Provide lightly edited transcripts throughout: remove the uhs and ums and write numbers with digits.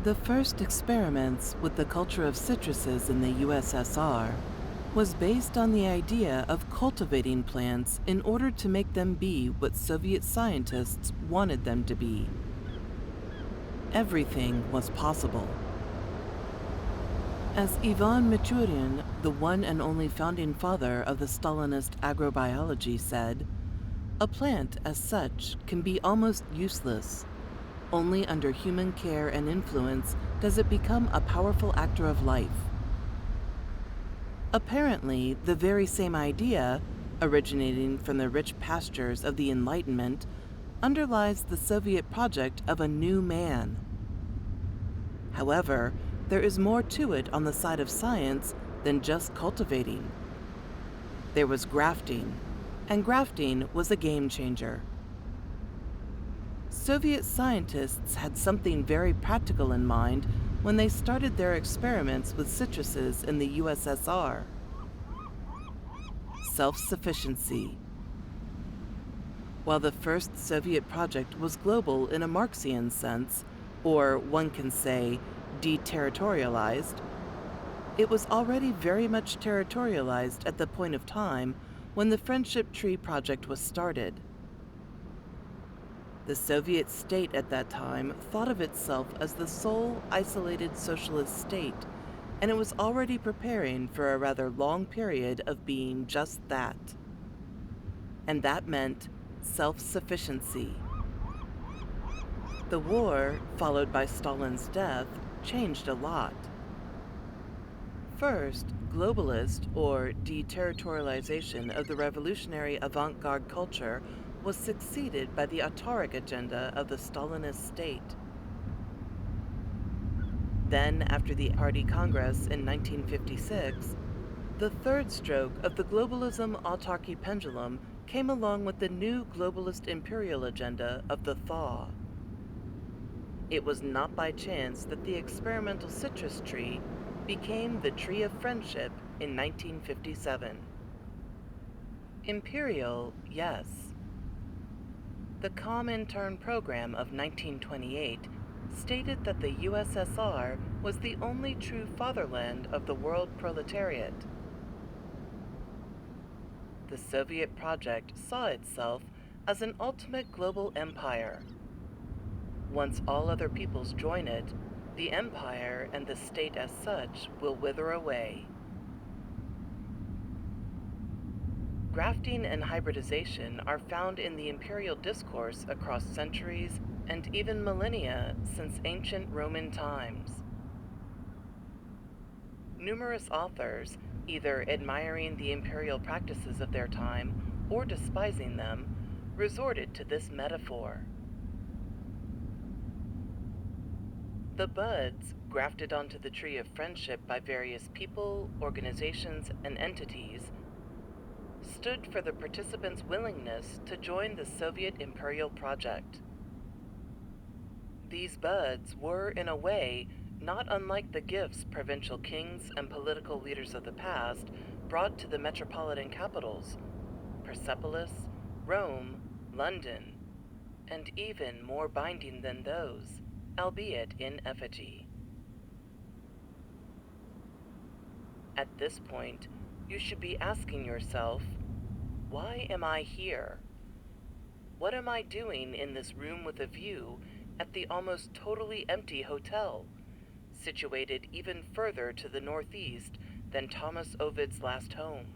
The first experiments with the culture of citruses in the USSR was based on the idea of cultivating plants in order to make them be what Soviet scientists wanted them to be. Everything was possible. As Ivan Michurin, the one and only founding father of the Stalinist agrobiology, said, "A plant as such can be almost useless. Only under human care and influence does it become a powerful actor of life." Apparently, the very same idea, originating from the rich pastures of the Enlightenment, underlies the Soviet project of a new man. However, there is more to it on the side of science than just cultivating. There was grafting, and grafting was a game changer. Soviet scientists had something very practical in mind when they started their experiments with citruses in the USSR. Self-sufficiency. While the first Soviet project was global in a Marxian sense, or one can say, deterritorialized, it was already very much territorialized at the point of time when the Friendship Tree project was started. The Soviet state at that time thought of itself as the sole isolated socialist state, and it was already preparing for a rather long period of being just that. And that meant self-sufficiency. The war, followed by Stalin's death, changed a lot. First, globalist or deterritorialization of the revolutionary avant-garde culture was succeeded by the autarkic agenda of the Stalinist state. Then, after the Party Congress in 1956, the third stroke of the globalism autarky pendulum came along with the new globalist imperial agenda of the thaw. It was not by chance that the experimental citrus tree became the Tree of Friendship in 1957. Imperial, yes. The Comintern program of 1928 stated that the USSR was the only true fatherland of the world proletariat. The Soviet project saw itself as an ultimate global empire. Once all other peoples join it, the empire and the state as such will wither away. Grafting and hybridization are found in the imperial discourse across centuries and even millennia since ancient Roman times. Numerous authors, either admiring the imperial practices of their time or despising them, resorted to this metaphor. The buds, grafted onto the tree of friendship by various people, organizations, and entities, stood for the participants' willingness to join the Soviet imperial project. These buds were, in a way, not unlike the gifts provincial kings and political leaders of the past brought to the metropolitan capitals, Persepolis, Rome, London, and even more binding than those, albeit in effigy. At this point, you should be asking yourself, why am I here? What am I doing in this room with a view at the almost totally empty hotel, situated even further to the northeast than Thomas Ovid's last home?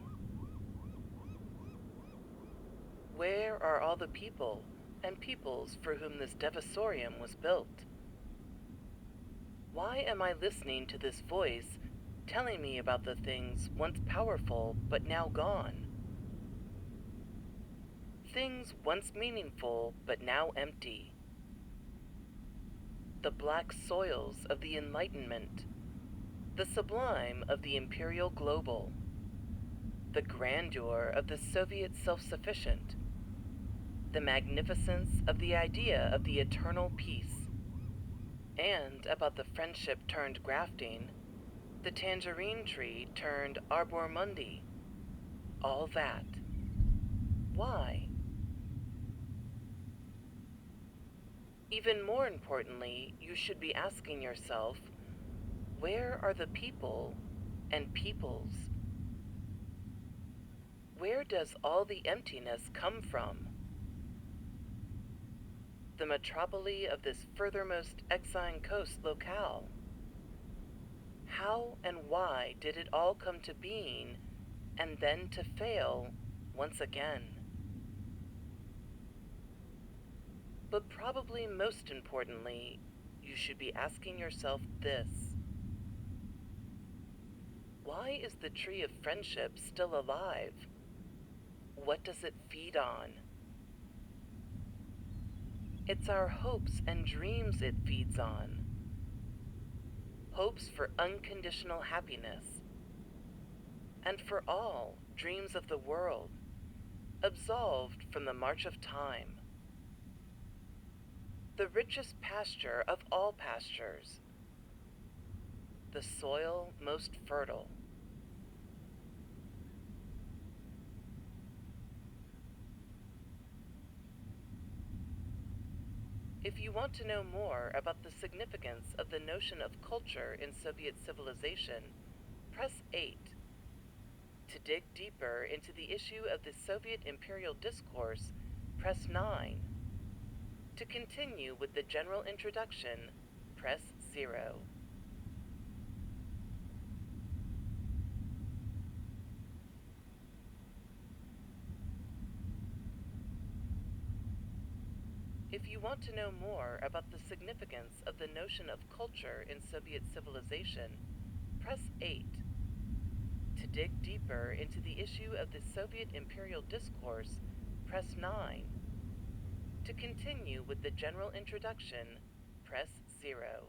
Where are all the people and peoples for whom this devastorium was built? Why am I listening to this voice telling me about the things once powerful but now gone? Things once meaningful but now empty. The black soils of the Enlightenment, the sublime of the imperial global, the grandeur of the Soviet self-sufficient, the magnificence of the idea of the eternal peace, and about the friendship turned grafting, the tangerine tree turned arbor mundi, all that. Why? Even more importantly, you should be asking yourself, where are the people and peoples? Where does all the emptiness come from? The metropole of this furthermost exine coast locale. How and why did it all come to being and then to fail once again? But probably most importantly, you should be asking yourself this. Why is the tree of friendship still alive? What does it feed on? It's our hopes and dreams it feeds on. Hopes for unconditional happiness, and for all dreams of the world, absolved from the march of time. The richest pasture of all pastures, the soil most fertile. If you want to know more about the significance of the notion of culture in Soviet civilization, press 8. To dig deeper into the issue of the Soviet imperial discourse, press 9. To continue with the general introduction, press 0. If you want to know more about the significance of the notion of culture in Soviet civilization, press 8. To dig deeper into the issue of the Soviet imperial discourse, press 9. To continue with the general introduction, press 0.